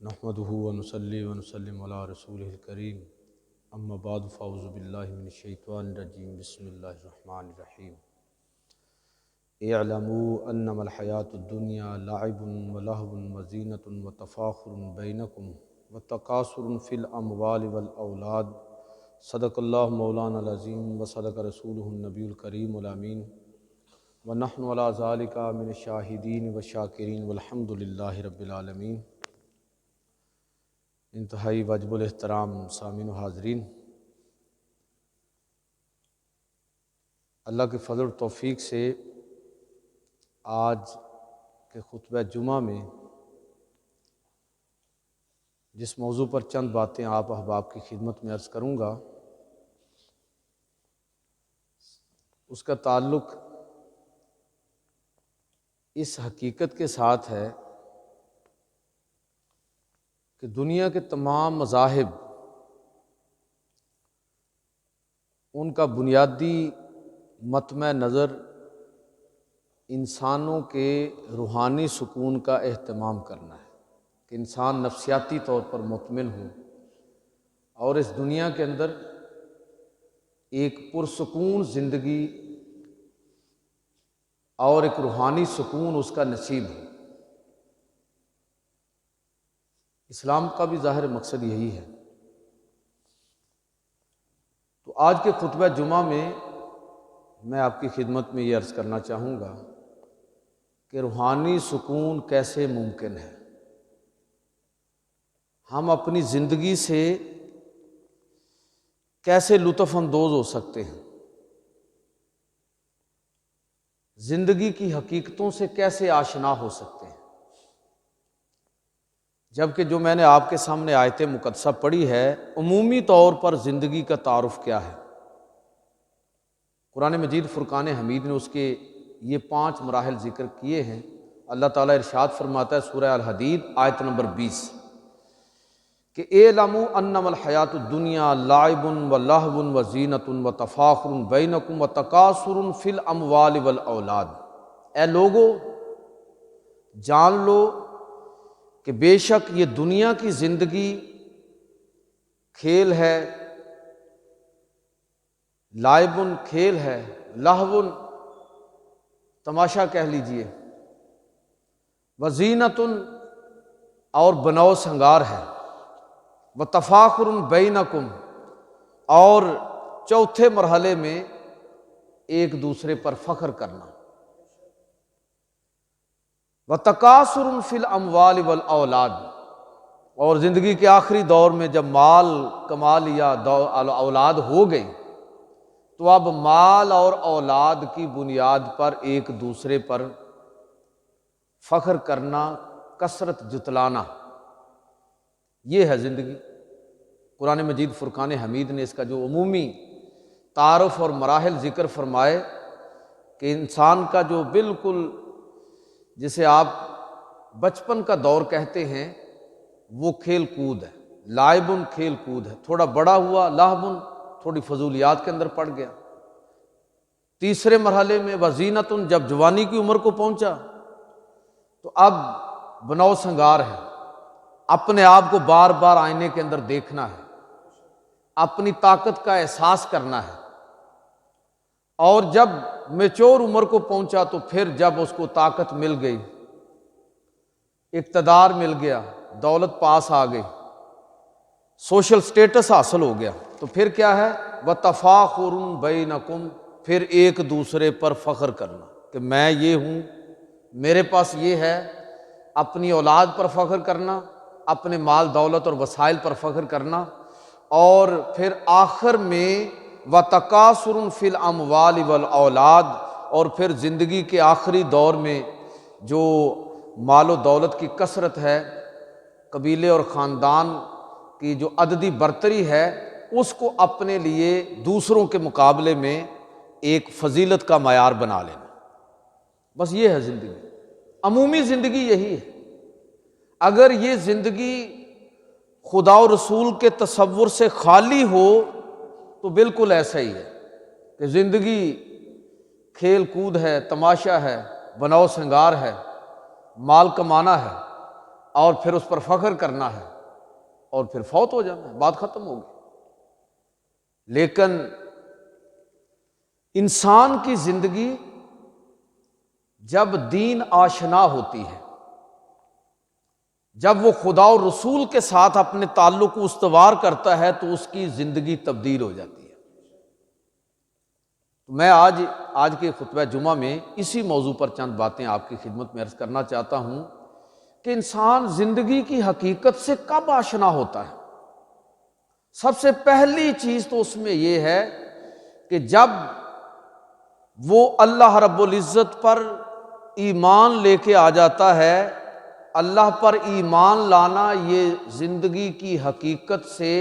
نحمدہ ونصلی ونسلم علی رسولہ الکریم اما بعد فاعوذ باللہ من الشیطان الرجیم بسم اللہ الرحمن الرحیم اعلموا انما الحیاۃ الدنیا لعب ولہو وزینۃ وتفاخر بینکم وتکاثر فی الاموال والاولاد صدق اللہ مولانا العظیم وصدق رسولہ النبی الکریم الامین ونحن علی ذلک من الشاہدین والشاکرین والحمد للہ رب العالمین۔ انتہائی واجب الاحترام سامعین و حاضرین، اللہ کے فضل و توفیق سے آج کے خطبہ جمعہ میں جس موضوع پر چند باتیں آپ احباب کی خدمت میں عرض کروں گا، اس کا تعلق اس حقیقت کے ساتھ ہے کہ دنیا کے تمام مذاہب ان کا بنیادی مطمع نظر انسانوں کے روحانی سکون کا اہتمام کرنا ہے کہ انسان نفسیاتی طور پر مطمئن ہو اور اس دنیا کے اندر ایک پرسکون زندگی اور ایک روحانی سکون اس کا نصیب ہو۔ اسلام کا بھی ظاہر مقصد یہی ہے۔ تو آج کے خطبہ جمعہ میں آپ کی خدمت میں یہ عرض کرنا چاہوں گا کہ روحانی سکون کیسے ممکن ہے، ہم اپنی زندگی سے کیسے لطف اندوز ہو سکتے ہیں، زندگی کی حقیقتوں سے کیسے آشنا ہو سکتے ہیں، جبکہ جو میں نے آپ کے سامنے آیت مقدسہ پڑھی ہے عمومی طور پر زندگی کا تعارف کیا ہے۔ قرآن مجید فرقان حمید نے اس کے یہ 5 مراحل ذکر کیے ہیں۔ اللہ تعالیٰ ارشاد فرماتا ہے سورہ الحدید آیت نمبر 20 کہ اعلموا انما الحیاۃ الدنیا لعب ولہو وزینۃ وتفاخر بینکم وتکاثر فی الاموال والاولاد، اے لوگو جان لو کہ بے شک یہ دنیا کی زندگی کھیل ہے، لائبن کھیل ہے، لہون تماشا کہہ لیجئے، وزینتن اور بناؤ سنگار ہے، وتفاخر بینکم اور چوتھے مرحلے میں ایک دوسرے پر فخر کرنا، وتکاثر فی الاموال والاولاد اور زندگی کے آخری دور میں جب مال کما لیا، اولاد ہو گئی، تو اب مال اور اولاد کی بنیاد پر ایک دوسرے پر فخر کرنا، کثرت جتلانا، یہ ہے زندگی۔ قرآن مجید فرقان حمید نے اس کا جو عمومی تعارف اور مراحل ذکر فرمائے کہ انسان کا جو بالکل جسے آپ بچپن کا دور کہتے ہیں وہ کھیل کود ہے، لائبن کھیل کود ہے، تھوڑا بڑا ہوا لہبن تھوڑی فضولیات کے اندر پڑ گیا۔ تیسرے مرحلے میں وزینتن جب جوانی کی عمر کو پہنچا تو اب بناؤ سنگار ہے، اپنے آپ کو بار بار آئینے کے اندر دیکھنا ہے، اپنی طاقت کا احساس کرنا ہے، اور جب میچور عمر کو پہنچا تو پھر جب اس کو طاقت مل گئی، اقتدار مل گیا، دولت پاس آ گئی، سوشل سٹیٹس حاصل ہو گیا، تو پھر کیا ہے وتفاخر بینکم، پھر ایک دوسرے پر فخر کرنا کہ میں یہ ہوں، میرے پاس یہ ہے، اپنی اولاد پر فخر کرنا، اپنے مال دولت اور وسائل پر فخر کرنا، اور پھر آخر میں وتکاثر فی الاموال والاولاد، اور پھر زندگی کے آخری دور میں جو مال و دولت کی کثرت ہے، قبیلے اور خاندان کی جو عددی برتری ہے، اس کو اپنے لیے دوسروں کے مقابلے میں ایک فضیلت کا معیار بنا لینا۔ بس یہ ہے زندگی، عمومی زندگی یہی ہے۔ اگر یہ زندگی خدا و رسول کے تصور سے خالی ہو تو بالکل ایسا ہی ہے کہ زندگی کھیل کود ہے، تماشا ہے، بناؤ سنگار ہے، مال کمانا ہے، اور پھر اس پر فخر کرنا ہے اور پھر فوت ہو جانا ہے، بات ختم ہوگی۔ لیکن انسان کی زندگی جب دین آشنا ہوتی ہے، جب وہ خدا اور رسول کے ساتھ اپنے تعلق کو استوار کرتا ہے تو اس کی زندگی تبدیل ہو جاتی ہے۔ میں آج کے خطبہ جمعہ میں اسی موضوع پر چند باتیں آپ کی خدمت میں عرض کرنا چاہتا ہوں کہ انسان زندگی کی حقیقت سے کب آشنا ہوتا ہے۔ سب سے پہلی چیز تو اس میں یہ ہے کہ جب وہ اللہ رب العزت پر ایمان لے کے آ جاتا ہے۔ اللہ پر ایمان لانا یہ زندگی کی حقیقت سے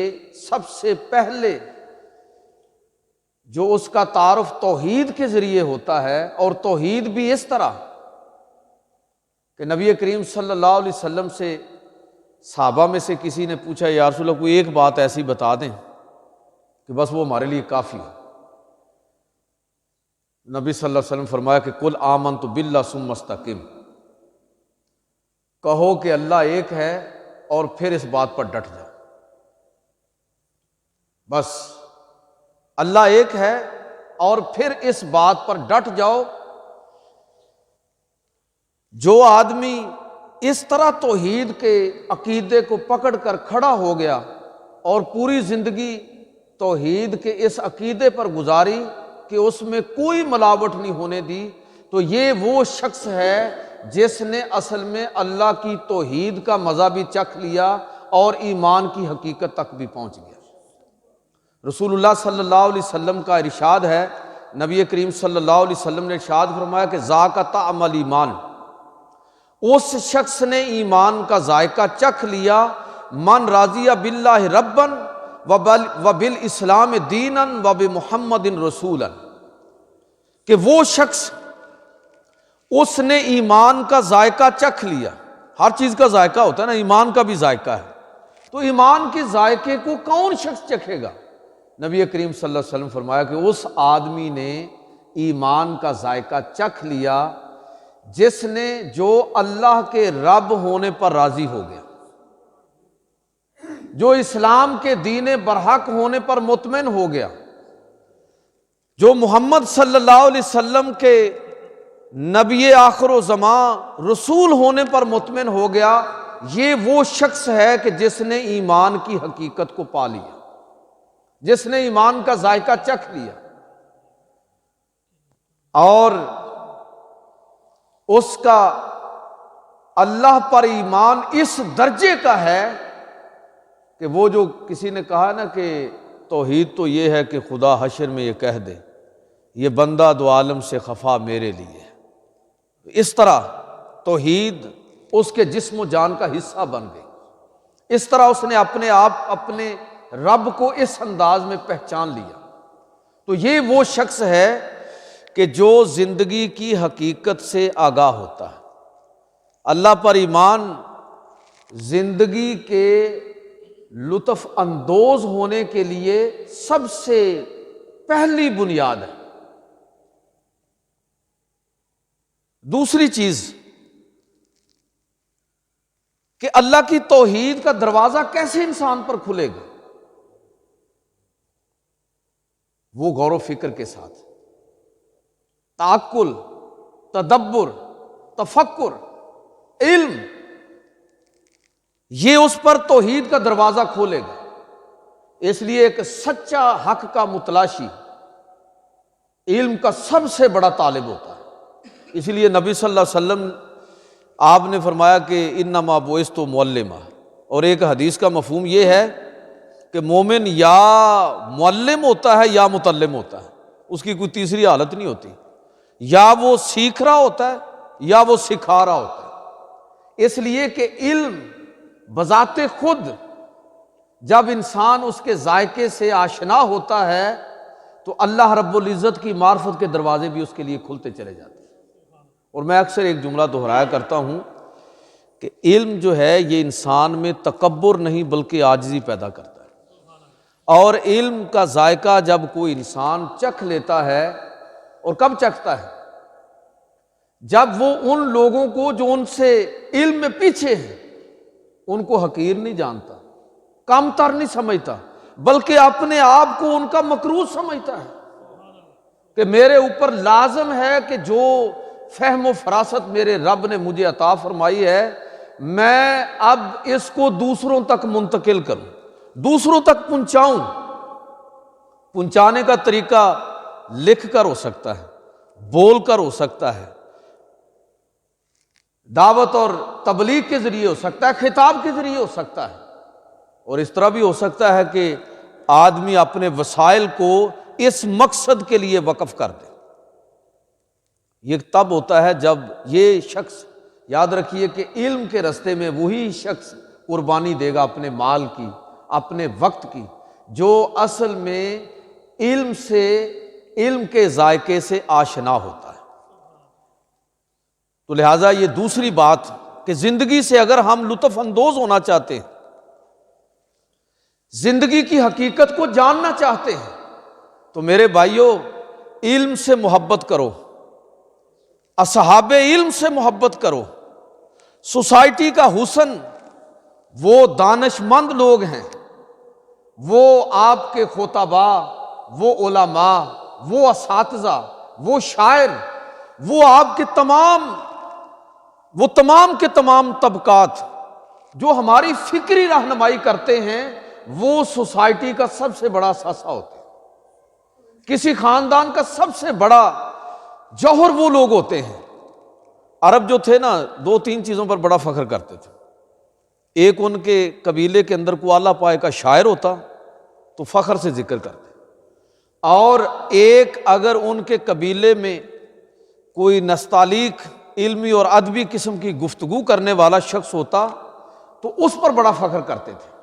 سب سے پہلے جو اس کا تعارف توحید کے ذریعے ہوتا ہے، اور توحید بھی اس طرح کہ نبی کریم صلی اللہ علیہ وسلم سے صحابہ میں سے کسی نے پوچھا یا رسول اللہ کوئی ایک بات ایسی بتا دیں کہ بس وہ ہمارے لیے کافی ہو۔ نبی صلی اللہ علیہ وسلم فرمایا کہ قل آمنت باللہ ثم استقم، کہو کہ اللہ ایک ہے اور پھر اس بات پر ڈٹ جاؤ۔ بس اللہ ایک ہے اور پھر اس بات پر ڈٹ جاؤ۔ جو آدمی اس طرح توحید کے عقیدے کو پکڑ کر کھڑا ہو گیا اور پوری زندگی توحید کے اس عقیدے پر گزاری کہ اس میں کوئی ملاوٹ نہیں ہونے دی، تو یہ وہ شخص ہے جس نے اصل میں اللہ کی توحید کا مزہ بھی چکھ لیا اور ایمان کی حقیقت تک بھی پہنچ گیا۔ رسول اللہ صلی اللہ علیہ وسلم کا ارشاد ہے، نبی کریم صلی اللہ علیہ وسلم نے ارشاد فرمایا کہ ذاق طعم الایمان، اس شخص نے ایمان کا ذائقہ چکھ لیا، من راضی باللہ ربا وبالاسلام دینا وبمحمد رسولا، کہ وہ شخص اس نے ایمان کا ذائقہ چکھ لیا۔ ہر چیز کا ذائقہ ہوتا ہے نا، ایمان کا بھی ذائقہ ہے، تو ایمان کے ذائقے کو کون شخص چکھے گا؟ نبی کریم صلی اللہ علیہ وسلم فرمایا کہ اس آدمی نے ایمان کا ذائقہ چکھ لیا جس نے جو اللہ کے رب ہونے پر راضی ہو گیا، جو اسلام کے دین برحق ہونے پر مطمئن ہو گیا، جو محمد صلی اللہ علیہ وسلم کے نبی آخر و زمان رسول ہونے پر مطمئن ہو گیا۔ یہ وہ شخص ہے کہ جس نے ایمان کی حقیقت کو پا لیا، جس نے ایمان کا ذائقہ چکھ لیا، اور اس کا اللہ پر ایمان اس درجے کا ہے کہ وہ جو کسی نے کہا نا کہ توحید تو یہ ہے کہ خدا حشر میں یہ کہہ دے یہ بندہ دو عالم سے خفا میرے لیے، اس طرح توحید اس کے جسم و جان کا حصہ بن گئی۔ اس طرح اس نے اپنے آپ اپنے رب کو اس انداز میں پہچان لیا۔ تو یہ وہ شخص ہے کہ جو زندگی کی حقیقت سے آگاہ ہوتا ہے۔ اللہ پر ایمان زندگی کے لطف اندوز ہونے کے لیے سب سے پہلی بنیاد ہے۔ دوسری چیز کہ اللہ کی توحید کا دروازہ کیسے انسان پر کھلے گا، وہ غور و فکر کے ساتھ، تعقل، تدبر، تفکر، علم، یہ اس پر توحید کا دروازہ کھولے گا۔ اس لیے ایک سچا حق کا متلاشی علم کا سب سے بڑا طالب ہوتا ہے۔ اس لیے نبی صلی اللہ علیہ وسلم آپ نے فرمایا کہ انما بعثت معلما، اور ایک حدیث کا مفہوم یہ ہے کہ مومن یا معلم ہوتا ہے یا متعلم ہوتا ہے، اس کی کوئی تیسری حالت نہیں ہوتی، یا وہ سیکھ رہا ہوتا ہے یا وہ سکھا رہا ہوتا ہے۔ اس لیے کہ علم بذات خود جب انسان اس کے ذائقے سے آشنا ہوتا ہے تو اللہ رب العزت کی معرفت کے دروازے بھی اس کے لیے کھلتے چلے جاتے ہیں۔ اور میں اکثر ایک جملہ دہرایا کرتا ہوں کہ علم جو ہے یہ انسان میں تکبر نہیں بلکہ عاجزی پیدا کرتا ہے، اور علم کا ذائقہ جب کوئی انسان چکھ لیتا ہے، اور کب چکھتا ہے؟ جب وہ ان لوگوں کو جو ان سے علم میں پیچھے ہیں ان کو حقیر نہیں جانتا، کم تر نہیں سمجھتا، بلکہ اپنے آپ کو ان کا مکروہ سمجھتا ہے کہ میرے اوپر لازم ہے کہ جو فہم و فراست میرے رب نے مجھے عطا فرمائی ہے میں اب اس کو دوسروں تک منتقل کروں، دوسروں تک پہنچاؤں۔ پہنچانے کا طریقہ لکھ کر ہو سکتا ہے، بول کر ہو سکتا ہے، دعوت اور تبلیغ کے ذریعے ہو سکتا ہے، خطاب کے ذریعے ہو سکتا ہے، اور اس طرح بھی ہو سکتا ہے کہ آدمی اپنے وسائل کو اس مقصد کے لیے وقف کر دے۔ یہ تب ہوتا ہے جب یہ شخص، یاد رکھیے کہ علم کے راستے میں وہی شخص قربانی دے گا اپنے مال کی، اپنے وقت کی، جو اصل میں علم سے، علم کے ذائقے سے آشنا ہوتا ہے۔ تو لہٰذا یہ دوسری بات کہ زندگی سے اگر ہم لطف اندوز ہونا چاہتے ہیں، زندگی کی حقیقت کو جاننا چاہتے ہیں، تو میرے بھائیوں علم سے محبت کرو، اصحاب علم سے محبت کرو۔ سوسائٹی کا حسن وہ دانش مند لوگ ہیں، وہ آپ کے خطباء، وہ علماء، وہ اساتذہ، وہ شاعر، وہ آپ کے تمام کے تمام طبقات جو ہماری فکری رہنمائی کرتے ہیں، وہ سوسائٹی کا سب سے بڑا اثاثہ ہوتے ہیں۔ کسی خاندان کا سب سے بڑا جوہر وہ لوگ ہوتے ہیں۔ عرب جو تھے نا، 2-3 چیزوں پر بڑا فخر کرتے تھے۔ ایک ان کے قبیلے کے اندر کوئی اعلیٰ پائے کا شاعر ہوتا تو فخر سے ذکر کرتے، اور ایک اگر ان کے قبیلے میں کوئی نستعلیق علمی اور ادبی قسم کی گفتگو کرنے والا شخص ہوتا تو اس پر بڑا فخر کرتے تھے۔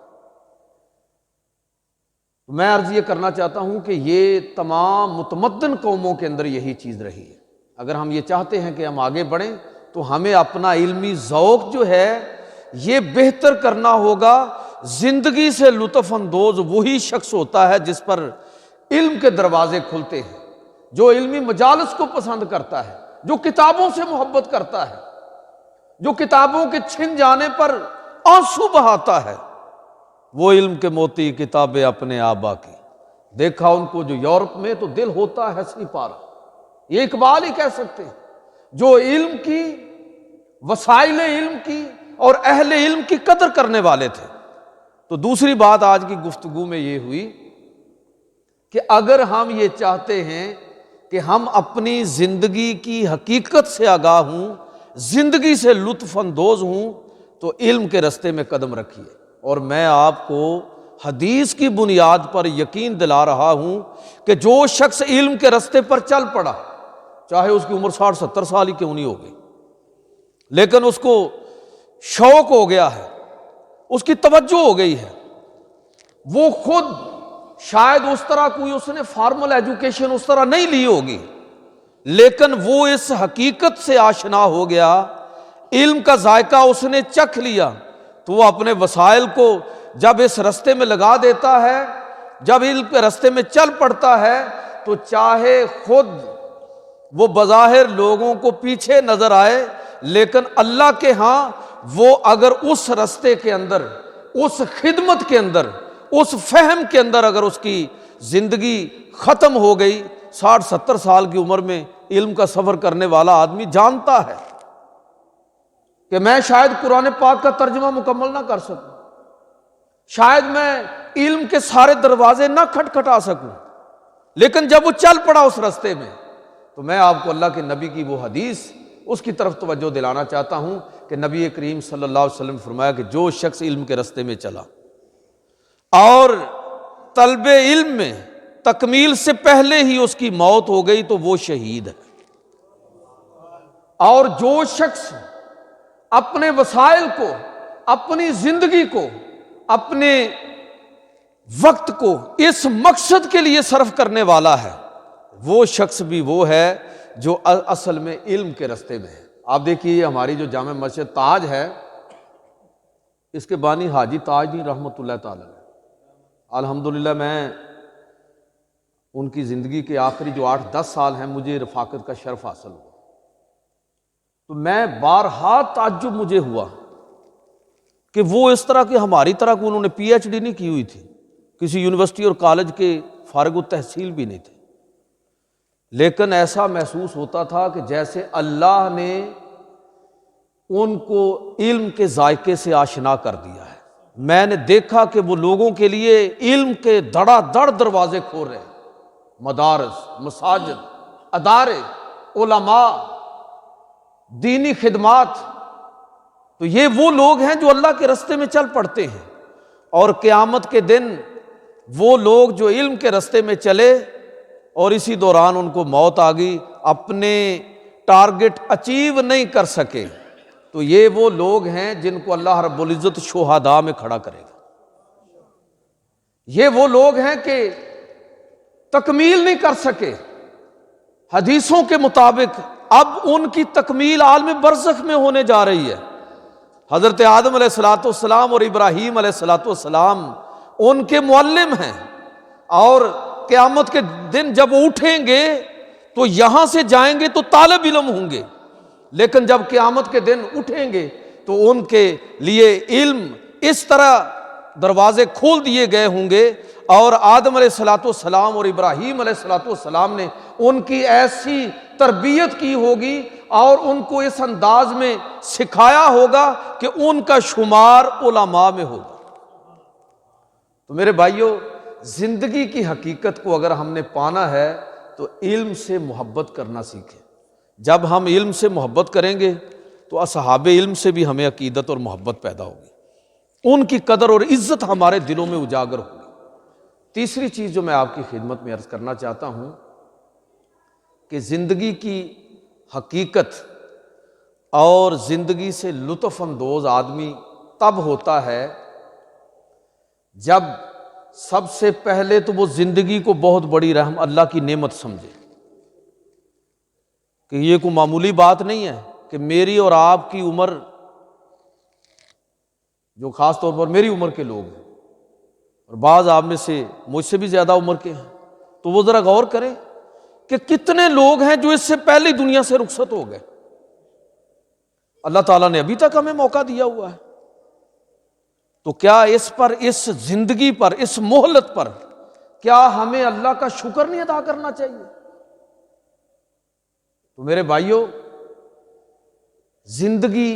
میں عرض یہ کرنا چاہتا ہوں کہ یہ تمام متمدن قوموں کے اندر یہی چیز رہی ہے۔ اگر ہم یہ چاہتے ہیں کہ ہم آگے بڑھیں تو ہمیں اپنا علمی ذوق جو ہے یہ بہتر کرنا ہوگا۔ زندگی سے لطف اندوز وہی شخص ہوتا ہے جس پر علم کے دروازے کھلتے ہیں، جو علمی مجالس کو پسند کرتا ہے، جو کتابوں سے محبت کرتا ہے، جو کتابوں کے چھن جانے پر آنسو بہاتا ہے۔ وہ علم کے موتی کتابیں اپنے آبا کی، دیکھا ان کو جو یورپ میں تو دل ہوتا ہے سی پارا۔ یہ اقبال ہی کہہ سکتے ہیں، جو علم کی، وسائل علم کی اور اہل علم کی قدر کرنے والے تھے۔ تو دوسری بات آج کی گفتگو میں یہ ہوئی کہ اگر ہم یہ چاہتے ہیں کہ ہم اپنی زندگی کی حقیقت سے آگاہ ہوں، زندگی سے لطف اندوز ہوں، تو علم کے راستے میں قدم رکھیے۔ اور میں آپ کو حدیث کی بنیاد پر یقین دلا رہا ہوں کہ جو شخص علم کے راستے پر چل پڑا، چاہے اس کی عمر 60-70 سال ہی کیوں نہیں ہوگی، لیکن اس کو شوق ہو گیا ہے، اس کی توجہ ہو گئی ہے، وہ خود شاید اس طرح کوئی اس نے فارمل ایجوکیشن اس طرح نہیں لی ہوگی، لیکن وہ اس حقیقت سے آشنا ہو گیا، علم کا ذائقہ اس نے چکھ لیا، تو وہ اپنے وسائل کو جب اس راستے میں لگا دیتا ہے، جب علم کے راستے میں چل پڑتا ہے، تو چاہے خود وہ بظاہر لوگوں کو پیچھے نظر آئے، لیکن اللہ کے ہاں وہ اگر اس راستے کے اندر، اس خدمت کے اندر، اس فہم کے اندر اگر اس کی زندگی ختم ہو گئی، 60-70 سال کی عمر میں علم کا سفر کرنے والا آدمی جانتا ہے کہ میں شاید قرآن پاک کا ترجمہ مکمل نہ کر سکوں، شاید میں علم کے سارے دروازے نہ کھٹکھٹا سکوں، لیکن جب وہ چل پڑا اس راستے میں، تو میں آپ کو اللہ کے نبی کی وہ حدیث، اس کی طرف توجہ دلانا چاہتا ہوں کہ نبی کریم صلی اللہ علیہ وسلم فرمایا کہ جو شخص علم کے راستے میں چلا اور طلب علم میں تکمیل سے پہلے ہی اس کی موت ہو گئی تو وہ شہید ہے، اور جو شخص اپنے وسائل کو، اپنی زندگی کو، اپنے وقت کو اس مقصد کے لیے صرف کرنے والا ہے، وہ شخص بھی وہ ہے جو اصل میں علم کے راستے میں ہے۔ آپ دیکھیے ہماری جو جامع مسجد تاج ہے، اس کے بانی حاجی تاج دین رحمۃ اللہ تعالی، الحمدللہ میں ان کی زندگی کے آخری جو 8-10 سال ہیں مجھے رفاقت کا شرف حاصل ہوا، تو میں بارہا تعجب مجھے ہوا کہ وہ اس طرح کہ ہماری طرح کو انہوں نے پی ایچ ڈی نہیں کی ہوئی تھی، کسی یونیورسٹی اور کالج کے فارغ التحصیل بھی نہیں تھے، لیکن ایسا محسوس ہوتا تھا کہ جیسے اللہ نے ان کو علم کے ذائقے سے آشنا کر دیا ہے۔ میں نے دیکھا کہ وہ لوگوں کے لیے علم کے دڑا دڑ دروازے کھول رہے ہیں، مدارس، مساجد، ادارے، علماء، دینی خدمات۔ تو یہ وہ لوگ ہیں جو اللہ کے رستے میں چل پڑتے ہیں، اور قیامت کے دن وہ لوگ جو علم کے رستے میں چلے اور اسی دوران ان کو موت آ گئی، اپنے ٹارگٹ اچیو نہیں کر سکے، تو یہ وہ لوگ ہیں جن کو اللہ رب العزت شہداء میں کھڑا کرے گا۔ یہ وہ لوگ ہیں کہ تکمیل نہیں کر سکے، حدیثوں کے مطابق اب ان کی تکمیل عالم برزخ میں ہونے جا رہی ہے۔ حضرت آدم علیہ الصلوۃ والسلام اور ابراہیم علیہ الصلوۃ والسلام ان کے معلم ہیں، اور قیامت کے دن جب وہ اٹھیں گے تو یہاں سے جائیں گے تو طالب علم ہوں گے، لیکن جب قیامت کے دن اٹھیں گے تو ان کے لیے علم اس طرح دروازے کھول دیے گئے ہوں گے، اور آدم علیہ الصلوۃ والسلام اور ابراہیم علیہ الصلوۃ والسلام نے ان کی ایسی تربیت کی ہوگی اور ان کو اس انداز میں سکھایا ہوگا کہ ان کا شمار علماء میں ہوگا۔ تو میرے بھائیوں، زندگی کی حقیقت کو اگر ہم نے پانا ہے تو علم سے محبت کرنا سیکھیں۔ جب ہم علم سے محبت کریں گے تو اصحاب علم سے بھی ہمیں عقیدت اور محبت پیدا ہوگی، ان کی قدر اور عزت ہمارے دلوں میں اجاگر ہوگی۔ تیسری چیز جو میں آپ کی خدمت میں عرض کرنا چاہتا ہوں کہ زندگی کی حقیقت اور زندگی سے لطف اندوز آدمی تب ہوتا ہے جب سب سے پہلے تو وہ زندگی کو بہت بڑی رحم، اللہ کی نعمت سمجھے کہ یہ کوئی معمولی بات نہیں ہے کہ میری اور آپ کی عمر، جو خاص طور پر میری عمر کے لوگ ہیں اور بعض آپ میں سے مجھ سے بھی زیادہ عمر کے ہیں، تو وہ ذرا غور کریں کہ کتنے لوگ ہیں جو اس سے پہلے دنیا سے رخصت ہو گئے۔ اللہ تعالیٰ نے ابھی تک ہمیں موقع دیا ہوا ہے، تو کیا اس پر، اس زندگی پر، اس مہلت پر کیا ہمیں اللہ کا شکر نہیں ادا کرنا چاہیے؟ تو میرے بھائیوں، زندگی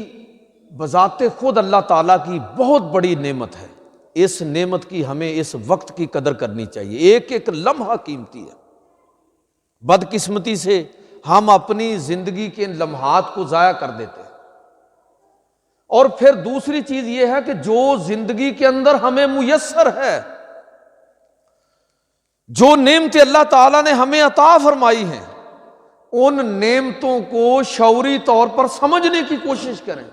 بذات خود اللہ تعالیٰ کی بہت بڑی نعمت ہے، اس نعمت کی ہمیں اس وقت کی قدر کرنی چاہیے، ایک ایک لمحہ قیمتی ہے۔ بدقسمتی سے ہم اپنی زندگی کے ان لمحات کو ضائع کر دیتے ہیں۔ اور پھر دوسری چیز یہ ہے کہ جو زندگی کے اندر ہمیں میسر ہے، جو نعمتیں اللہ تعالیٰ نے ہمیں عطا فرمائی ہیں، ان نعمتوں کو شعوری طور پر سمجھنے کی کوشش کریں۔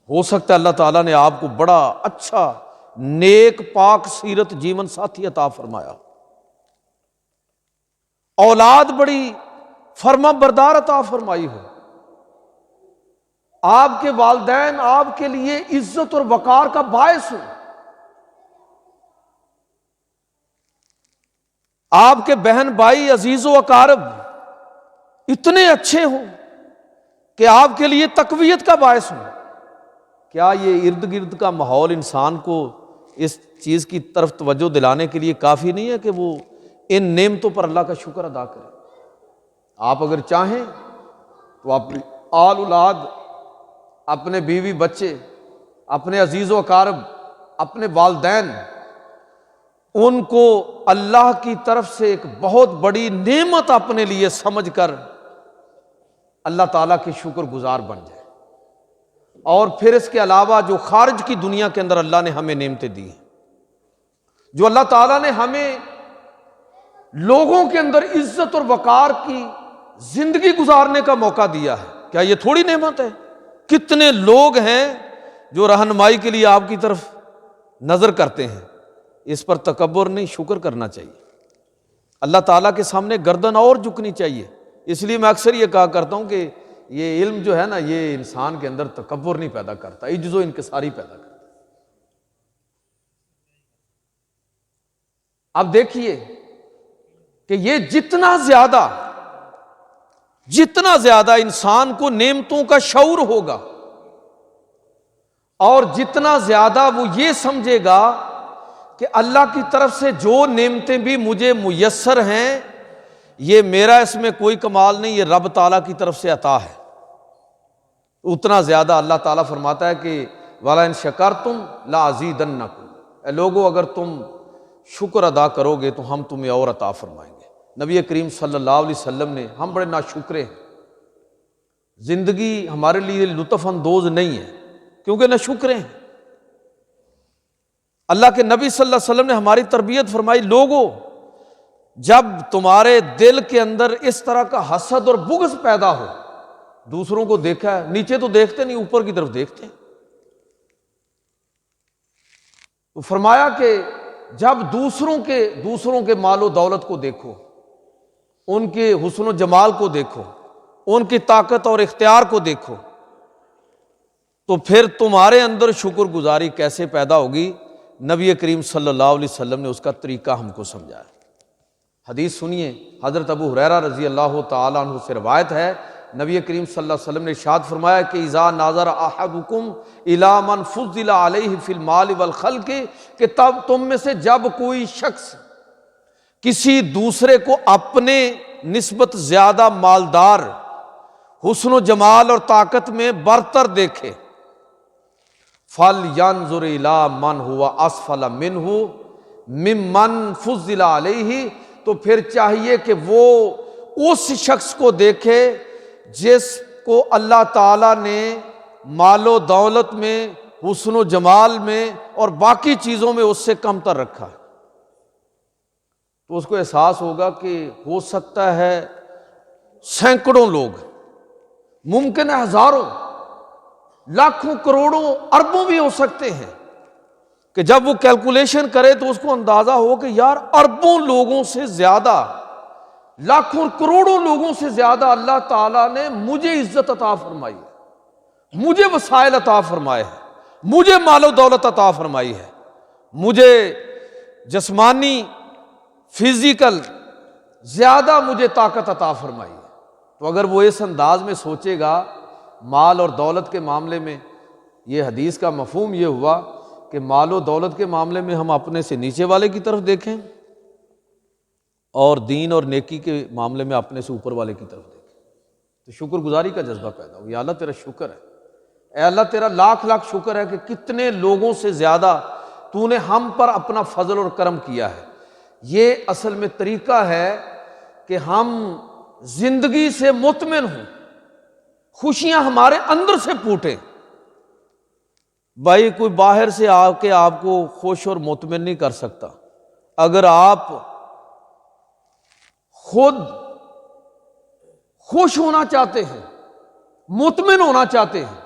ہو سکتا ہے اللہ تعالیٰ نے آپ کو بڑا اچھا نیک پاک سیرت جیون ساتھی عطا فرمایا، اولاد بڑی فرما بردار عطا فرمائی ہو، آپ کے والدین آپ کے لیے عزت اور وقار کا باعث ہو، آپ کے بہن بھائی عزیز و اقارب اتنے اچھے ہوں کہ آپ کے لیے تقویت کا باعث ہوں۔ کیا یہ ارد گرد کا ماحول انسان کو اس چیز کی طرف توجہ دلانے کے لیے کافی نہیں ہے کہ وہ ان نعمتوں پر اللہ کا شکر ادا کرے؟ آپ اگر چاہیں تو اپنی آل اولاد، اپنے بیوی بچے، اپنے عزیز و اقارب، اپنے والدین، ان کو اللہ کی طرف سے ایک بہت بڑی نعمت اپنے لیے سمجھ کر اللہ تعالیٰ کے شکر گزار بن جائے۔ اور پھر اس کے علاوہ جو خارج کی دنیا کے اندر اللہ نے ہمیں نعمتیں دی ہیں، جو اللہ تعالیٰ نے ہمیں لوگوں کے اندر عزت اور وقار کی زندگی گزارنے کا موقع دیا ہے، کیا یہ تھوڑی نعمت ہے؟ کتنے لوگ ہیں جو رہنمائی کے لیے آپ کی طرف نظر کرتے ہیں، اس پر تکبر نہیں، شکر کرنا چاہیے۔ اللہ تعالیٰ کے سامنے گردن اور جھکنی چاہیے۔ اس لیے میں اکثر یہ کہا کرتا ہوں کہ یہ علم جو ہے نا، یہ انسان کے اندر تکبر نہیں پیدا کرتا، عجز و انکساری پیدا کرتا۔ اب دیکھیے کہ یہ جتنا زیادہ انسان کو نعمتوں کا شعور ہوگا اور جتنا زیادہ وہ یہ سمجھے گا کہ اللہ کی طرف سے جو نعمتیں بھی مجھے میسر ہیں یہ میرا اس میں کوئی کمال نہیں، یہ رب تعالیٰ کی طرف سے عطا ہے، اتنا زیادہ اللہ تعالیٰ فرماتا ہے کہ وَلَئِن شَكَرْتُمْ لَأَزِيدَنَّكُمْ، اے لوگو اگر تم شکر ادا کرو گے تو ہم تمہیں اور عطا فرمائیں گے۔ نبی کریم صلی اللہ علیہ وسلم نے، ہم بڑے ناشکرے ہیں، زندگی ہمارے لیے لطف اندوز نہیں ہے کیونکہ ناشکرے ہیں۔ اللہ کے نبی صلی اللہ علیہ وسلم نے ہماری تربیت فرمائی، لوگو جب تمہارے دل کے اندر اس طرح کا حسد اور بغض پیدا ہو، دوسروں کو دیکھا ہے، نیچے تو دیکھتے نہیں، اوپر کی طرف دیکھتے ہیں، تو فرمایا کہ جب دوسروں کے مال و دولت کو دیکھو، ان کے حسن و جمال کو دیکھو، ان کی طاقت اور اختیار کو دیکھو، تو پھر تمہارے اندر شکر گزاری کیسے پیدا ہوگی؟ نبی کریم صلی اللہ علیہ وسلم نے اس کا طریقہ ہم کو سمجھایا۔ حدیث سنیے، حضرت ابو ہریرہ رضی اللہ تعالیٰ عنہ سے روایت ہے، نبی کریم صلی اللہ علیہ وسلم نے ارشاد فرمایا کہ اذا ناظر احدکم الی من فضل علیہ فی المال والخلق، کہ تب تم میں سے جب کوئی شخص کسی دوسرے کو اپنے نسبت زیادہ مالدار، حسن و جمال اور طاقت میں برتر دیکھے، فَلْيَنْظُرْ إِلَىٰ مَنْ هُوَ أَسْفَلَ مِنْهُ مِمَّنْ فُضِّلَ عَلَيْهِ، تو پھر چاہیے کہ وہ اس شخص کو دیکھے جس کو اللہ تعالیٰ نے مال و دولت میں، حسن و جمال میں اور باقی چیزوں میں اس سے کم تر رکھا ہے، تو اس کو احساس ہوگا کہ ہو سکتا ہے سینکڑوں لوگ، ممکن ہے ہزاروں، لاکھوں، کروڑوں، اربوں بھی ہو سکتے ہیں، کہ جب وہ کیلکولیشن کرے تو اس کو اندازہ ہو کہ یار اربوں لوگوں سے زیادہ، لاکھوں کروڑوں لوگوں سے زیادہ اللہ تعالیٰ نے مجھے عزت عطا فرمائی ہے، مجھے وسائل عطا فرمائے ہیں، مجھے مال و دولت عطا فرمائی ہے، مجھے جسمانی فزیکل زیادہ مجھے طاقت عطا فرمائی ہے۔ تو اگر وہ اس انداز میں سوچے گا مال اور دولت کے معاملے میں، یہ حدیث کا مفہوم یہ ہوا کہ مال و دولت کے معاملے میں ہم اپنے سے نیچے والے کی طرف دیکھیں، اور دین اور نیکی کے معاملے میں اپنے سے اوپر والے کی طرف دیکھیں، تو شکر گزاری کا جذبہ پیدا ہو، یا اللہ تیرا شکر ہے، اے اللہ تیرا لاکھ لاکھ شکر ہے کہ کتنے لوگوں سے زیادہ تو نے ہم پر اپنا فضل اور کرم کیا ہے۔ یہ اصل میں طریقہ ہے کہ ہم زندگی سے مطمئن ہوں، خوشیاں ہمارے اندر سے پھوٹیں۔ بھائی کوئی باہر سے آ کے آپ کو خوش اور مطمئن نہیں کر سکتا، اگر آپ خود خوش ہونا چاہتے ہیں، مطمئن ہونا چاہتے ہیں،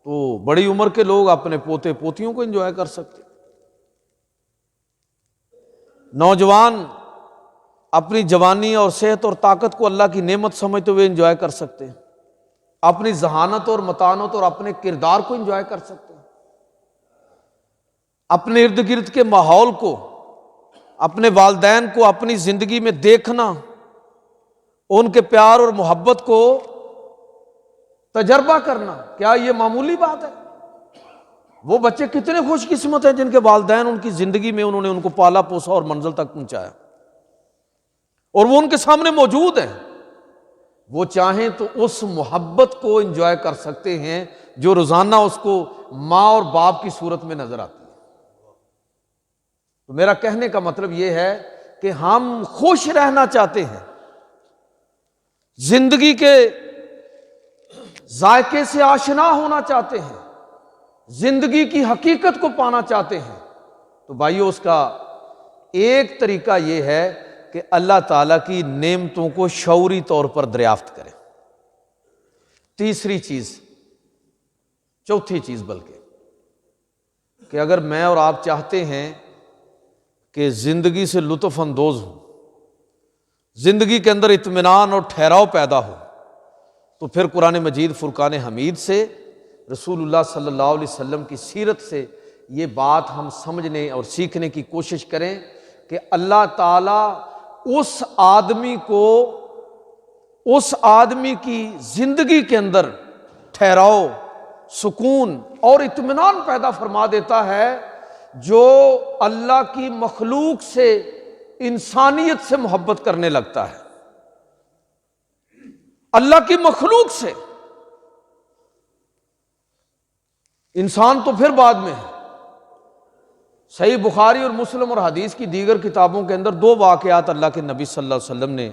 تو بڑی عمر کے لوگ اپنے پوتے پوتیوں کو انجوائے کر سکتے، نوجوان اپنی جوانی اور صحت اور طاقت کو اللہ کی نعمت سمجھتے ہوئے انجوائے کر سکتے ہیں، اپنی ذہانت اور متانت اور اپنے کردار کو انجوائے کر سکتے ہیں، اپنے ارد گرد کے ماحول کو، اپنے والدین کو اپنی زندگی میں دیکھنا، ان کے پیار اور محبت کو تجربہ کرنا، کیا یہ معمولی بات ہے؟ وہ بچے کتنے خوش قسمت ہیں جن کے والدین ان کی زندگی میں انہوں نے ان کو پالا پوسا اور منزل تک پہنچایا، اور وہ ان کے سامنے موجود ہیں، وہ چاہیں تو اس محبت کو انجوائے کر سکتے ہیں جو روزانہ اس کو ماں اور باپ کی صورت میں نظر آتی ہے۔ تو میرا کہنے کا مطلب یہ ہے کہ ہم خوش رہنا چاہتے ہیں، زندگی کے ذائقے سے آشنا ہونا چاہتے ہیں، زندگی کی حقیقت کو پانا چاہتے ہیں، تو بھائیو اس کا ایک طریقہ یہ ہے کہ اللہ تعالیٰ کی نعمتوں کو شعوری طور پر دریافت کریں۔ تیسری چیز، چوتھی چیز بلکہ، کہ اگر میں اور آپ چاہتے ہیں کہ زندگی سے لطف اندوز ہوں، زندگی کے اندر اطمینان اور ٹھہراؤ پیدا ہو، تو پھر قرآن مجید فرقان حمید سے، رسول اللہ صلی اللہ علیہ وسلم کی سیرت سے یہ بات ہم سمجھنے اور سیکھنے کی کوشش کریں کہ اللہ تعالیٰ اس آدمی کو، اس آدمی کی زندگی کے اندر ٹھہراؤ، سکون اور اطمینان پیدا فرما دیتا ہے جو اللہ کی مخلوق سے، انسانیت سے محبت کرنے لگتا ہے، اللہ کی مخلوق سے۔ انسان تو پھر بعد میں ہے۔ صحیح بخاری اور مسلم اور حدیث کی دیگر کتابوں کے اندر دو واقعات اللہ کے نبی صلی اللہ علیہ وسلم نے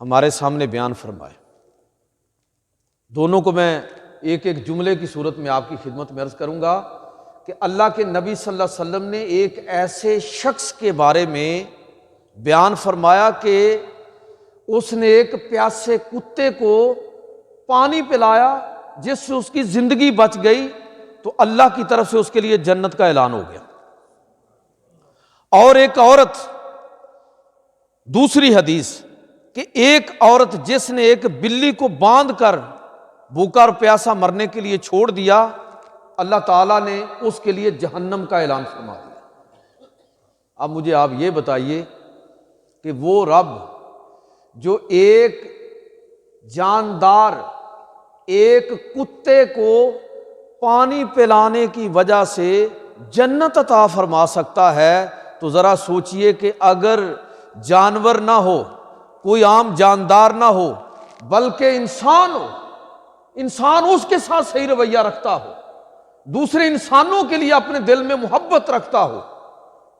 ہمارے سامنے بیان فرمائے۔ دونوں کو میں ایک ایک جملے کی صورت میں آپ کی خدمت میں عرض کروں گا کہ اللہ کے نبی صلی اللہ علیہ وسلم نے ایک ایسے شخص کے بارے میں بیان فرمایا کہ اس نے ایک پیاسے کتے کو پانی پلایا جس سے اس کی زندگی بچ گئی، تو اللہ کی طرف سے اس کے لیے جنت کا اعلان ہو گیا۔ اور ایک عورت، دوسری حدیث کہ ایک عورت جس نے ایک بلی کو باندھ کر بھوکا اور پیاسا مرنے کے لیے چھوڑ دیا، اللہ تعالیٰ نے اس کے لیے جہنم کا اعلان فرما دیا۔ اب مجھے آپ یہ بتائیے کہ وہ رب جو ایک جاندار، ایک کتے کو پانی پلانے کی وجہ سے جنت عطا فرما سکتا ہے، تو ذرا سوچئے کہ اگر جانور نہ ہو، کوئی عام جاندار نہ ہو، بلکہ انسان ہو، انسان اس کے ساتھ صحیح رویہ رکھتا ہو، دوسرے انسانوں کے لیے اپنے دل میں محبت رکھتا ہو،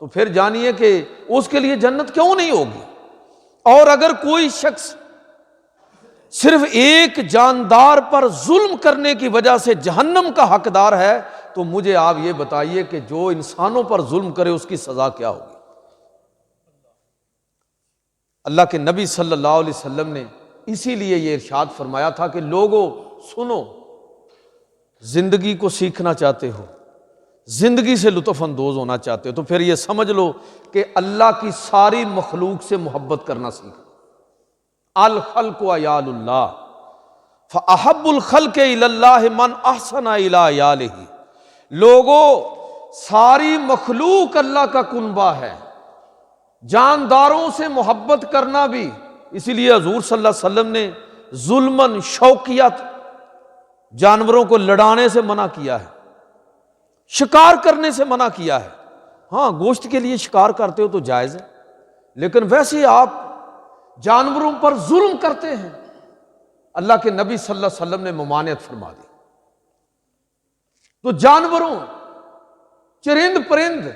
تو پھر جانیے کہ اس کے لیے جنت کیوں نہیں ہوگی۔ اور اگر کوئی شخص صرف ایک جاندار پر ظلم کرنے کی وجہ سے جہنم کا حقدار ہے، تو مجھے آپ یہ بتائیے کہ جو انسانوں پر ظلم کرے اس کی سزا کیا ہوگی۔ اللہ کے نبی صلی اللہ علیہ وسلم نے اسی لیے یہ ارشاد فرمایا تھا کہ لوگوں سنو، زندگی کو سیکھنا چاہتے ہو، زندگی سے لطف اندوز ہونا چاہتے ہو، تو پھر یہ سمجھ لو کہ اللہ کی ساری مخلوق سے محبت کرنا سیکھو۔ الخلق عیال اللہ فاحب الخلق الی اللہ من احسن الی عیالہ۔ لوگوں، ساری مخلوق اللہ کا کنبہ ہے، جانداروں سے محبت کرنا بھی، اسی لیے حضور صلی اللہ علیہ وسلم نے ظلماً شوقیت جانوروں کو لڑانے سے منع کیا ہے، شکار کرنے سے منع کیا ہے۔ ہاں، گوشت کے لیے شکار کرتے ہو تو جائز ہے، لیکن ویسے آپ جانوروں پر ظلم کرتے ہیں، اللہ کے نبی صلی اللہ علیہ وسلم نے ممانعت فرما دی۔ تو جانوروں، چرند پرند،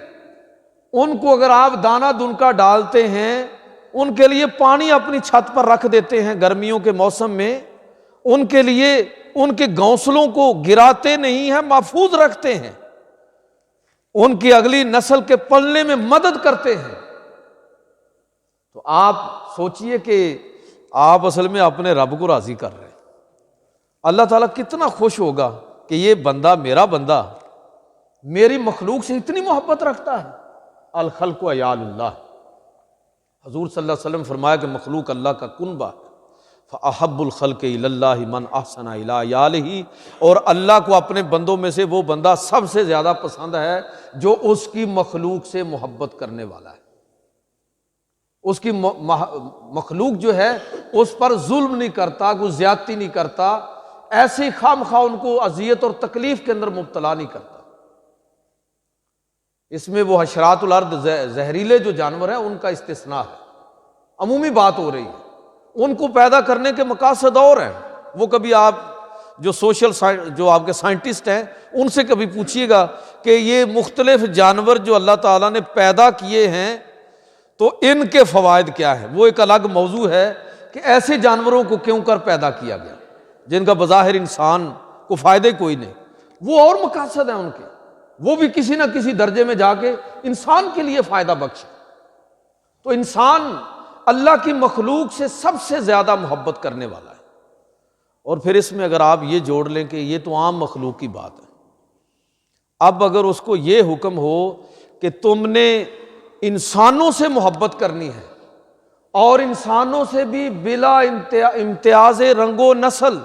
ان کو اگر آپ دانہ دنکا ڈالتے ہیں، ان کے لیے پانی اپنی چھت پر رکھ دیتے ہیں گرمیوں کے موسم میں، ان کے لیے ان کے گھونسلوں کو گراتے نہیں ہیں، محفوظ رکھتے ہیں، ان کی اگلی نسل کے پلنے میں مدد کرتے ہیں، تو آپ سوچئے کہ آپ اصل میں اپنے رب کو راضی کر رہے ہیں۔ اللہ تعالیٰ کتنا خوش ہوگا کہ یہ بندہ، میرا بندہ، میری مخلوق سے اتنی محبت رکھتا ہے۔ الخلق عیال اللہ، حضور صلی اللہ علیہ وسلم فرمایا کہ مخلوق اللہ کا کنبہ ہے۔ فاحب الخلق الی اللہ من احسن الی عیالہ، اور اللہ کو اپنے بندوں میں سے وہ بندہ سب سے زیادہ پسند ہے جو اس کی مخلوق سے محبت کرنے والا ہے، اس کی مخلوق جو ہے اس پر ظلم نہیں کرتا، کوئی زیادتی نہیں کرتا، ایسی خام خواہ ان کو اذیت اور تکلیف کے اندر مبتلا نہیں کرتا۔ اس میں وہ حشرات الارض، زہریلے جو جانور ہیں، ان کا استثناء ہے، عمومی بات ہو رہی ہے۔ ان کو پیدا کرنے کے مقاصد اور ہیں، وہ کبھی آپ جو جو آپ کے سائنٹسٹ ہیں ان سے کبھی پوچھیے گا کہ یہ مختلف جانور جو اللہ تعالیٰ نے پیدا کیے ہیں تو ان کے فوائد کیا ہیں، وہ ایک الگ موضوع ہے کہ ایسے جانوروں کو کیوں کر پیدا کیا گیا جن کا بظاہر انسان کو فائدے کوئی نہیں، وہ اور مقاصد ہیں ان کے، وہ بھی کسی نہ کسی درجے میں جا کے انسان کے لیے فائدہ بخش۔ تو انسان اللہ کی مخلوق سے سب سے زیادہ محبت کرنے والا ہے۔ اور پھر اس میں اگر آپ یہ جوڑ لیں کہ یہ تو عام مخلوق کی بات ہے، اب اگر اس کو یہ حکم ہو کہ تم نے انسانوں سے محبت کرنی ہے، اور انسانوں سے بھی بلا امتیاز رنگ و نسل،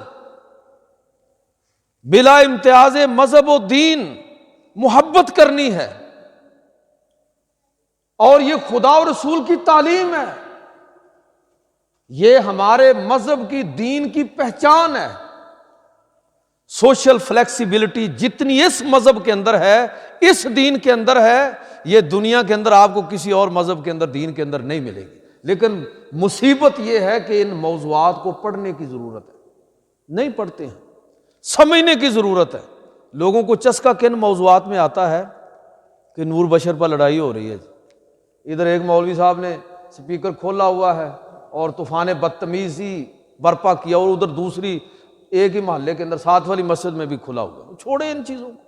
بلا امتیاز مذہب و دین محبت کرنی ہے، اور یہ خدا و رسول کی تعلیم ہے، یہ ہمارے مذہب کی، دین کی پہچان ہے۔ سوشل فلیکسیبلٹی جتنی اس مذہب کے اندر ہے، اس دین کے اندر ہے، یہ دنیا کے اندر آپ کو کسی اور مذہب کے اندر، دین کے اندر نہیں ملے گی۔ لیکن مصیبت یہ ہے کہ ان موضوعات کو پڑھنے کی ضرورت ہے، نہیں پڑھتے ہیں، سمجھنے کی ضرورت ہے۔ لوگوں کو چسکا کن موضوعات میں آتا ہے کہ نور بشر پر لڑائی ہو رہی ہے، ادھر ایک مولوی صاحب نے سپیکر کھولا ہوا ہے اور طوفان بدتمیزی برپا کیا، اور ادھر دوسری ایک ہی محلے کے اندر ساتھ والی مسجد میں بھی کھلا ہوا۔ چھوڑیں ان چیزوں کو،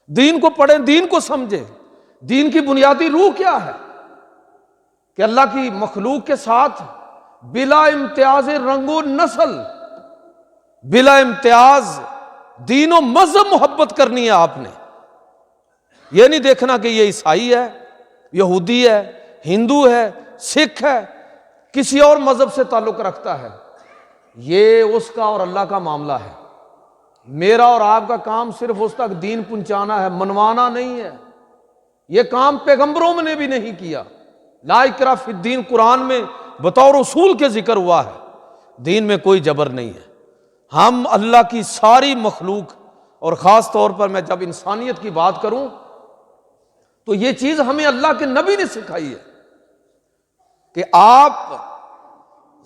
دین کو پڑھیں، دین کو سمجھیں۔ دین کی بنیادی روح کیا ہے کہ اللہ کی مخلوق کے ساتھ بلا امتیاز رنگ و نسل، بلا امتیاز دین و مذہب محبت کرنی ہے۔ آپ نے یہ نہیں دیکھنا کہ یہ عیسائی ہے، یہودی ہے، ہندو ہے، سکھ ہے، کسی اور مذہب سے تعلق رکھتا ہے، یہ اس کا اور اللہ کا معاملہ ہے۔ میرا اور آپ کا کام صرف اس تک دین پہنچانا ہے، منوانا نہیں ہے۔ یہ کام پیغمبروں نے بھی نہیں کیا۔ لا اکراہ فی الدین قرآن میں بطور اصول کے ذکر ہوا ہے، دین میں کوئی جبر نہیں ہے۔ ہم اللہ کی ساری مخلوق، اور خاص طور پر میں جب انسانیت کی بات کروں تو یہ چیز ہمیں اللہ کے نبی نے سکھائی ہے کہ آپ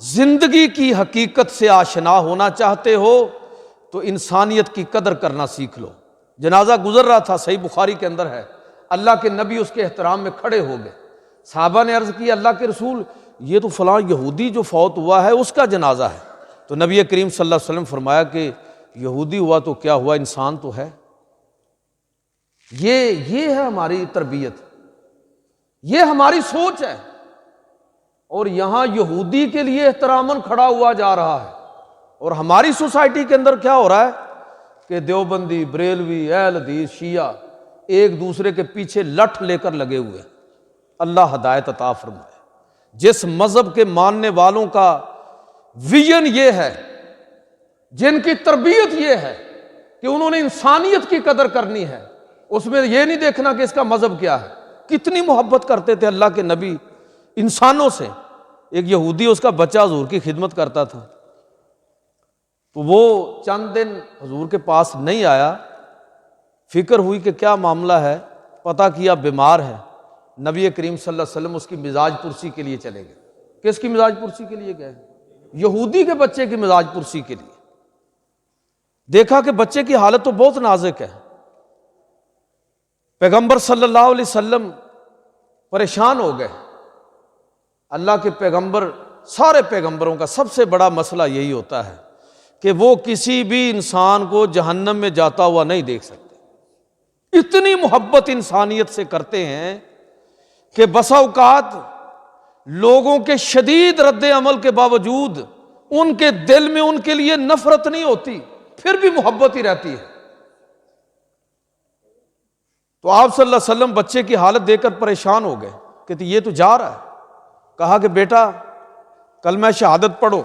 زندگی کی حقیقت سے آشنا ہونا چاہتے ہو تو انسانیت کی قدر کرنا سیکھ لو۔ جنازہ گزر رہا تھا، صحیح بخاری کے اندر ہے، اللہ کے نبی اس کے احترام میں کھڑے ہو گئے۔ صحابہ نے عرض کی، اللہ کے رسول یہ تو فلاں یہودی جو فوت ہوا ہے اس کا جنازہ ہے۔ تو نبی کریم صلی اللہ علیہ وسلم فرمایا کہ یہودی ہوا تو کیا ہوا، انسان تو ہے۔ یہ ہے ہماری تربیت، یہ ہماری سوچ ہے۔ اور یہاں یہودی کے لیے احتراماً کھڑا ہوا جا رہا ہے، اور ہماری سوسائٹی کے اندر کیا ہو رہا ہے کہ دیوبندی، بریلوی، اہل حدیث، شیعہ ایک دوسرے کے پیچھے لٹھ لے کر لگے ہوئے۔ اللہ ہدایت عطا فرمائے۔ جس مذہب کے ماننے والوں کا ویژن یہ ہے، جن کی تربیت یہ ہے کہ انہوں نے انسانیت کی قدر کرنی ہے، اس میں یہ نہیں دیکھنا کہ اس کا مذہب کیا ہے۔ کتنی محبت کرتے تھے اللہ کے نبی انسانوں سے۔ ایک یہودی، اس کا بچہ حضور کی خدمت کرتا تھا، تو وہ چند دن حضور کے پاس نہیں آیا، فکر ہوئی کہ کیا معاملہ ہے، پتہ کیا بیمار ہے۔ نبی کریم صلی اللہ علیہ وسلم اس کی مزاج پرسی کے لیے چلے گئے۔ کس کی مزاج پرسی کے لیے گئے؟ یہودی کے بچے کی مزاج پرسی کے لیے۔ دیکھا کہ بچے کی حالت تو بہت نازک ہے۔ پیغمبر صلی اللہ علیہ وسلم پریشان ہو گئے۔ اللہ کے پیغمبر، سارے پیغمبروں کا سب سے بڑا مسئلہ یہی ہوتا ہے کہ وہ کسی بھی انسان کو جہنم میں جاتا ہوا نہیں دیکھ سکتے۔ اتنی محبت انسانیت سے کرتے ہیں کہ بسا اوقات لوگوں کے شدید رد عمل کے باوجود ان کے دل میں ان کے لیے نفرت نہیں ہوتی، پھر بھی محبت ہی رہتی ہے۔ تو آپ صلی اللہ علیہ وسلم بچے کی حالت دیکھ کر پریشان ہو گئے کہ یہ تو جا رہا ہے۔ کہا کہ بیٹا کلمہ شہادت پڑھو۔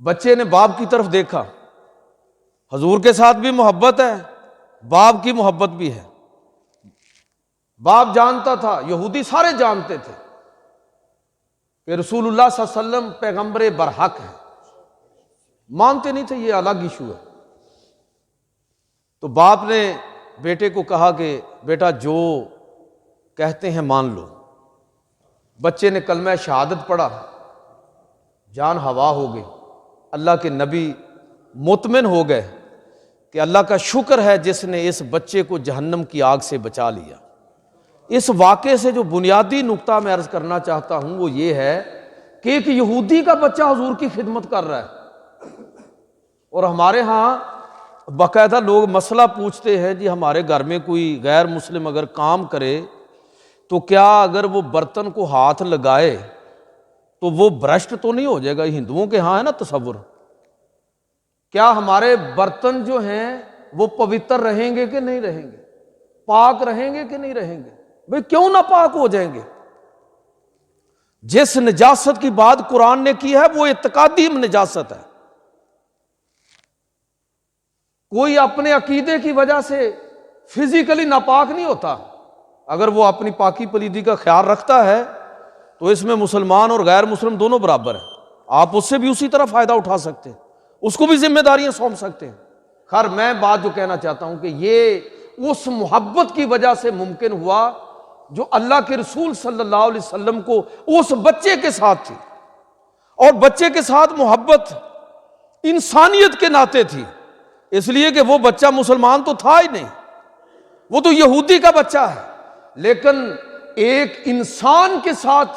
بچے نے باپ کی طرف دیکھا، حضور کے ساتھ بھی محبت ہے، باپ کی محبت بھی ہے۔ باپ جانتا تھا، یہودی سارے جانتے تھے کہ رسول اللہ صلی اللہ علیہ وسلم پیغمبر برحق ہے، مانتے نہیں تھے، یہ الگ ایشو ہے۔ تو باپ نے بیٹے کو کہا کہ بیٹا جو کہتے ہیں مان لو۔ بچے نے کلمہ شہادت پڑھا، جان ہوا ہو گئی۔ اللہ کے نبی مطمئن ہو گئے کہ اللہ کا شکر ہے جس نے اس بچے کو جہنم کی آگ سے بچا لیا۔ اس واقعے سے جو بنیادی نقطہ میں عرض کرنا چاہتا ہوں وہ یہ ہے کہ ایک یہودی کا بچہ حضور کی خدمت کر رہا ہے، اور ہمارے ہاں باقاعدہ لوگ مسئلہ پوچھتے ہیں، جی ہمارے گھر میں کوئی غیر مسلم اگر کام کرے تو کیا اگر وہ برتن کو ہاتھ لگائے تو وہ برشٹ تو نہیں ہو جائے گا؟ ہندوؤں کے ہاں ہے نا تصور، کیا ہمارے برتن جو ہیں وہ پوتر رہیں گے کہ نہیں رہیں گے، پاک رہیں گے کہ نہیں رہیں گے؟ بھئی کیوں نہ پاک ہو جائیں گے؟ جس نجاست کی بات قرآن نے کی ہے وہ اعتقادی نجاست ہے۔ کوئی اپنے عقیدے کی وجہ سے فزیکلی ناپاک نہیں ہوتا۔ اگر وہ اپنی پاکی پلیدی کا خیال رکھتا ہے تو اس میں مسلمان اور غیر مسلم دونوں برابر ہیں، آپ اس سے بھی اسی طرح فائدہ اٹھا سکتے ہیں۔ اس کو بھی ذمہ داریاں سونپ سکتے ہیں۔ خیر میں بات جو کہنا چاہتا ہوں کہ یہ اس محبت کی وجہ سے ممکن ہوا جو اللہ کے رسول صلی اللہ علیہ وسلم کو اس بچے کے ساتھ تھی، اور بچے کے ساتھ محبت انسانیت کے ناطے تھی، اس لیے کہ وہ بچہ مسلمان تو تھا ہی نہیں، وہ تو یہودی کا بچہ ہے، لیکن ایک انسان کے ساتھ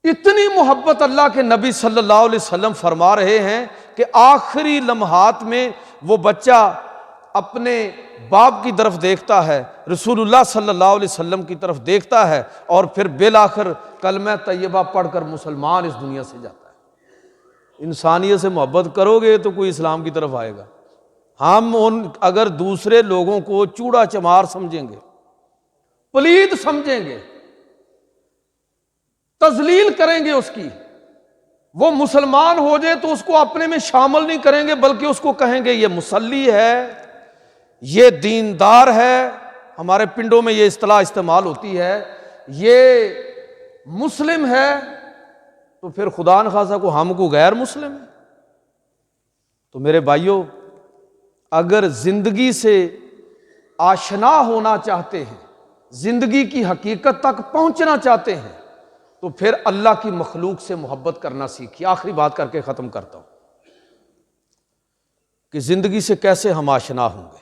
اتنی محبت اللہ کے نبی صلی اللہ علیہ وسلم فرما رہے ہیں کہ آخری لمحات میں وہ بچہ اپنے باپ کی طرف دیکھتا ہے، رسول اللہ صلی اللہ علیہ وسلم کی طرف دیکھتا ہے، اور پھر بالآخر کلمہ طیبہ پڑھ کر مسلمان اس دنیا سے جاتا ہے۔ انسانیت سے محبت کرو گے تو کوئی اسلام کی طرف آئے گا۔ ہم اگر دوسرے لوگوں کو چوڑا چمار سمجھیں گے، پلید سمجھیں گے، تذلیل کریں گے اس کی، وہ مسلمان ہو جائے تو اس کو اپنے میں شامل نہیں کریں گے، بلکہ اس کو کہیں گے یہ مصلی ہے، یہ دیندار ہے، ہمارے پنڈوں میں یہ اصطلاح استعمال ہوتی ہے، یہ مسلم ہے، تو پھر خدا نخواستہ کو ہم کو غیر مسلم ہے۔ تو میرے بھائیوں، اگر زندگی سے آشنا ہونا چاہتے ہیں، زندگی کی حقیقت تک پہنچنا چاہتے ہیں، تو پھر اللہ کی مخلوق سے محبت کرنا سیکھیے۔ آخری بات کر کے ختم کرتا ہوں کہ زندگی سے کیسے ہم آشنا ہوں گے،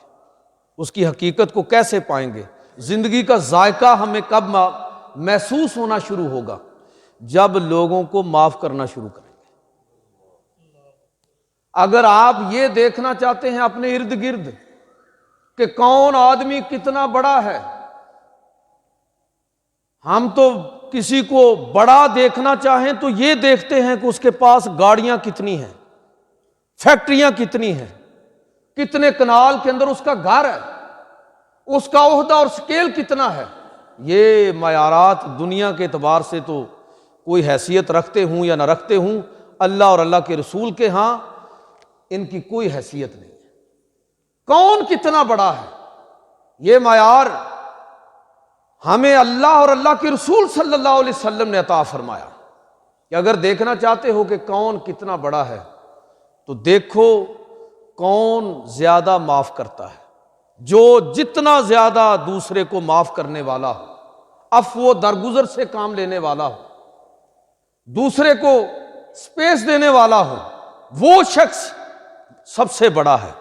اس کی حقیقت کو کیسے پائیں گے، زندگی کا ذائقہ ہمیں کب محسوس ہونا شروع ہوگا؟ جب لوگوں کو معاف کرنا شروع کریں گے۔ اگر آپ یہ دیکھنا چاہتے ہیں اپنے ارد گرد کہ کون آدمی کتنا بڑا ہے، ہم تو کسی کو بڑا دیکھنا چاہیں تو یہ دیکھتے ہیں کہ اس کے پاس گاڑیاں کتنی ہیں، فیکٹریاں کتنی ہیں، کتنے کنال کے اندر اس کا گھر ہے، اس کا عہدہ اور سکیل کتنا ہے۔ یہ معیارات دنیا کے اعتبار سے تو کوئی حیثیت رکھتے ہوں یا نہ رکھتے ہوں، اللہ اور اللہ کے رسول کے ہاں ان کی کوئی حیثیت نہیں ہے۔ کون کتنا بڑا ہے، یہ معیار ہمیں اللہ اور اللہ کے رسول صلی اللہ علیہ وسلم نے عطا فرمایا کہ اگر دیکھنا چاہتے ہو کہ کون کتنا بڑا ہے تو دیکھو کون زیادہ معاف کرتا ہے۔ جو جتنا زیادہ دوسرے کو معاف کرنے والا ہو، عفو درگزر سے کام لینے والا ہو، دوسرے کو سپیس دینے والا ہو، وہ شخص سب سے بڑا ہے۔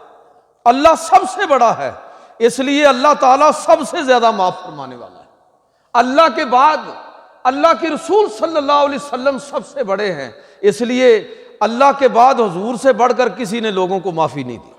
اللہ سب سے بڑا ہے، اس لیے اللہ تعالیٰ سب سے زیادہ معاف فرمانے والا ہے۔ اللہ کے بعد اللہ کے رسول صلی اللہ علیہ وسلم سب سے بڑے ہیں، اس لیے اللہ کے بعد حضور سے بڑھ کر کسی نے لوگوں کو معافی نہیں دی،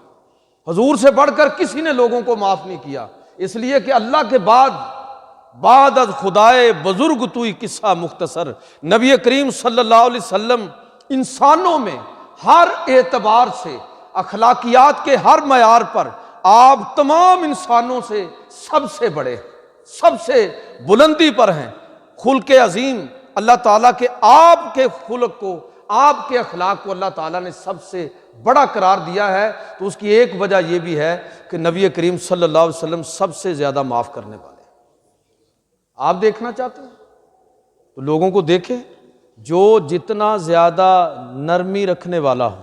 حضور سے بڑھ کر کسی نے لوگوں کو معاف نہیں کیا، اس لیے کہ اللہ کے بعد از خدائے بزرگ توئی قصہ مختصر، نبی کریم صلی اللہ علیہ وسلم انسانوں میں ہر اعتبار سے، اخلاقیات کے ہر معیار پر آپ تمام انسانوں سے سب سے بڑے ہیں، سب سے بلندی پر ہیں۔ خلق عظیم اللہ تعالیٰ کے آپ کے خلق کو، آپ کے اخلاق کو اللہ تعالیٰ نے سب سے بڑا قرار دیا ہے، تو اس کی ایک وجہ یہ بھی ہے کہ نبی کریم صلی اللہ علیہ وسلم سب سے زیادہ معاف کرنے والے ہیں۔ آپ دیکھنا چاہتے ہیں تو لوگوں کو دیکھیں، جو جتنا زیادہ نرمی رکھنے والا ہو،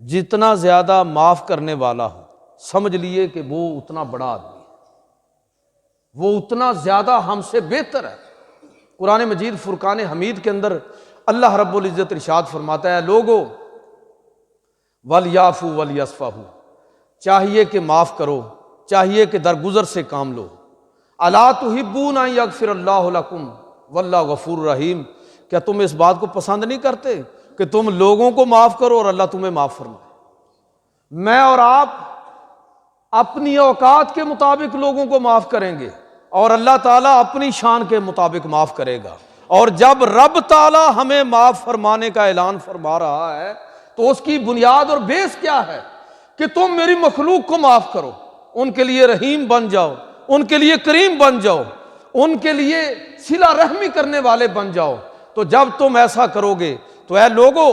جتنا زیادہ معاف کرنے والا ہو، سمجھ لیے کہ وہ اتنا بڑا آدمی ہے، وہ اتنا زیادہ ہم سے بہتر ہے۔ قرآن مجید فرقان حمید کے اندر اللہ رب العزت ارشاد فرماتا ہے، لوگو وَلْيَعْفُوا وَلْيَصْفَحُوا، چاہیے کہ معاف کرو، چاہیے کہ درگزر سے کام لو۔ اَلَا تُحِبُّونَ أَن يَغْفِرَ اللَّهُ لَكُمْ وَاللَّهُ غَفُورٌ رَحِيمٌ، کیا تم اس بات کو پسند نہیں کرتے کہ تم لوگوں کو معاف کرو اور اللہ تمہیں معاف فرمائے؟ میں اور آپ اپنی اوقات کے مطابق لوگوں کو معاف کریں گے اور اللہ تعالیٰ اپنی شان کے مطابق معاف کرے گا، اور جب رب تعالیٰ ہمیں معاف فرمانے کا اعلان فرما رہا ہے تو اس کی بنیاد اور بیس کیا ہے کہ تم میری مخلوق کو معاف کرو، ان کے لیے رحیم بن جاؤ، ان کے لیے کریم بن جاؤ، ان کے لیے صلہ رحمی کرنے والے بن جاؤ۔ تو جب تم ایسا کرو گے تو اے لوگو،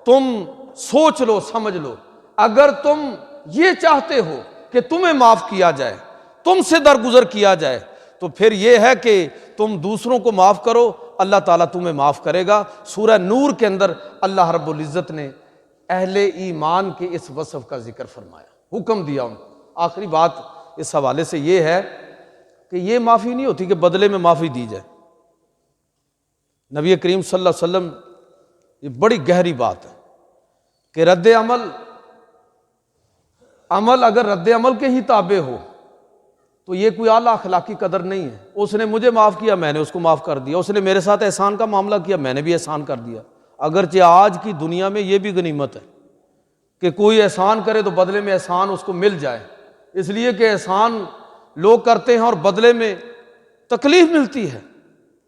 تم سوچ لو، سمجھ لو، اگر تم یہ چاہتے ہو کہ تمہیں معاف کیا جائے، تم سے درگزر کیا جائے، تو پھر یہ ہے کہ تم دوسروں کو معاف کرو، اللہ تعالیٰ تمہیں معاف کرے گا۔ سورہ نور کے اندر اللہ رب العزت نے اہل ایمان کے اس وصف کا ذکر فرمایا، حکم دیا ان کو۔ آخری بات اس حوالے سے یہ ہے کہ یہ معافی نہیں ہوتی کہ بدلے میں معافی دی جائے۔ نبی کریم صلی اللہ علیہ وسلم، یہ بڑی گہری بات ہے کہ رد عمل اگر رد عمل کے ہی تابع ہو تو یہ کوئی اعلیٰ اخلاقی قدر نہیں ہے۔ اس نے مجھے معاف کیا، میں نے اس کو معاف کر دیا، اس نے میرے ساتھ احسان کا معاملہ کیا، میں نے بھی احسان کر دیا۔ اگرچہ آج کی دنیا میں یہ بھی غنیمت ہے کہ کوئی احسان کرے تو بدلے میں احسان اس کو مل جائے، اس لیے کہ احسان لوگ کرتے ہیں اور بدلے میں تکلیف ملتی ہے۔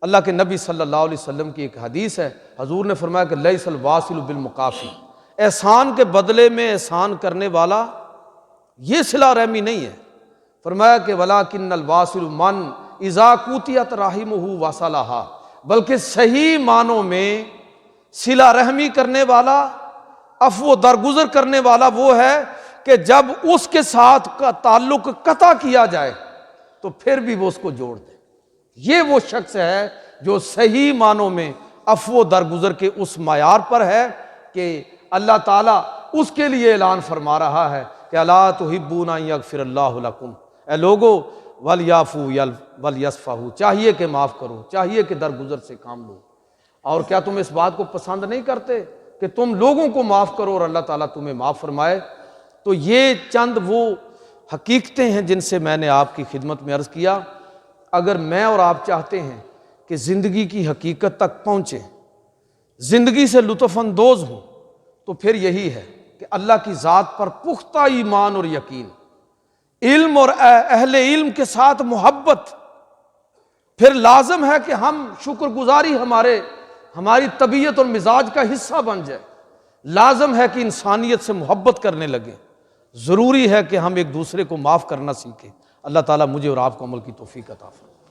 اللہ کے نبی صلی اللہ علیہ وسلم کی ایک حدیث ہے، حضور نے فرمایا کہ لیس الواصل بالمقافی، احسان کے بدلے میں احسان کرنے والا یہ صلہ رحمی نہیں ہے۔ فرمایا کہ ولاکن الواصل من اذا قوتیت رحمہ وصلھا، بلکہ صحیح معنوں میں صلہ رحمی کرنے والا، عفو درگزر کرنے والا وہ ہے کہ جب اس کے ساتھ کا تعلق قطع کیا جائے تو پھر بھی وہ اس کو جوڑ دے۔ یہ وہ شخص ہے جو صحیح معنوں میں عفو درگزر کے اس معیار پر ہے کہ اللہ تعالیٰ اس کے لیے اعلان فرما رہا ہے کہ الا تحبون ان یغفر اللہ لکم، اے لوگو ولیعفوا ولیصفحوا، چاہیے کہ معاف کرو، چاہیے کہ درگزر سے کام لو۔ اور کیا تم اس بات کو پسند نہیں کرتے کہ تم لوگوں کو معاف کرو اور اللہ تعالیٰ تمہیں معاف فرمائے؟ تو یہ چند وہ حقیقتیں ہیں جن سے میں نے آپ کی خدمت میں عرض کیا۔ اگر میں اور آپ چاہتے ہیں کہ زندگی کی حقیقت تک پہنچیں، زندگی سے لطف اندوز ہوں، تو پھر یہی ہے کہ اللہ کی ذات پر پختہ ایمان اور یقین، علم اور اہل علم کے ساتھ محبت، پھر لازم ہے کہ ہم شکر گزاری ہماری طبیعت اور مزاج کا حصہ بن جائے، لازم ہے کہ انسانیت سے محبت کرنے لگیں، ضروری ہے کہ ہم ایک دوسرے کو معاف کرنا سیکھیں۔ اللہ تعالیٰ مجھے اور آپ کو عمل کی توفیق عطا فرمائے۔